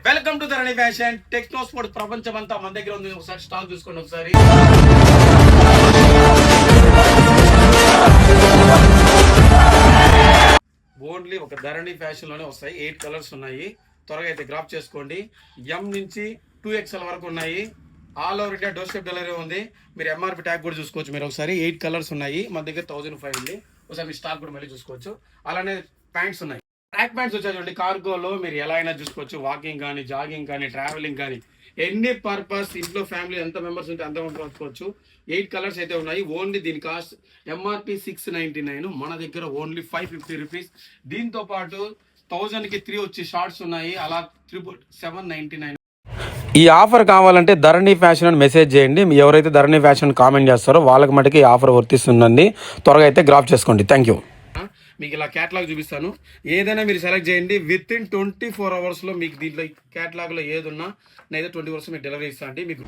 Welcome to Dharani fashion. Techno sports ప్రపంచం అంతా మన దగ్గర ఉంది. ఒకసారి స్టాక్ చూసుకోండి. ఒకసారి ఓన్లీ ఒక ధరణి ఫ్యాషన్ లోనే వస్తాయి. 8 కలర్స్ ఉన్నాయి. త్వరగా అయితే గ్రాప్ చేసుకోండి. ఎం నుంచి 2XL వరకు ఉన్నాయి. All over India door step delivery ఉంది. మీరు ఎంఆర్పి ట్యాగ్ కూడా చూసుకోవచ్చు. మీరు ఒకసారి 8 కలర్స్ ఉన్నాయి. మన దగ్గర 1005 ఉంది. ఒకసారి మీ స్టాక్ కూడా మళ్ళీ చూసుకోవచ్చు. అలానే ప్యాంట్స్ ఉన్నాయి. ట్రాక్ ప్యాంట్స్ వచ్చాయి చూడండి. కార్గోలో మీరు ఎలా అయినా చూసుకోవచ్చు. వాకింగ్ కానీ, జాగింగ్ కానీ, ట్రావెలింగ్ కానీ, ఎనీ పర్పస్. ఇంట్లో ఫ్యామిలీ ఎంత మెంబర్స్ ఉంటే అంత పంపించుకోవచ్చు. 8 కలర్స్ అయితే ఉన్నాయి. ఓన్లీ దీని కాస్ట్ ఎంఆర్పి 699. మన దగ్గర ఓన్లీ 550 రూపీస్. దీంతో పాటు 1000కి 3 వచ్చి షార్ట్స్ ఉన్నాయి. అలా 799. ఈ ఆఫర్ కావాలంటే ధరణి ఫ్యాషన్ అని మెసేజ్ చేయండి. ఎవరైతే ధరణి ఫ్యాషన్ కామెంట్ చేస్తారో వాళ్ళకి మటుకు ఈ ఆఫర్ వర్తిస్తుందండి. త్వరగా అయితే గ్రాప్ చేసుకోండి. Thank you. మీకు ఇలా క్యాటలాగ్ చూపిస్తాను. ఏదైనా మీరు సెలెక్ట్ చేయండి. విత్ ఇన్ 24 అవర్స్లో మీకు దీంట్లో క్యాటలాగ్లో ఏది ఉన్నా నేనైతే 20 అవర్స్ మీకు డెలివరీ ఇస్తాను అండి. మీకు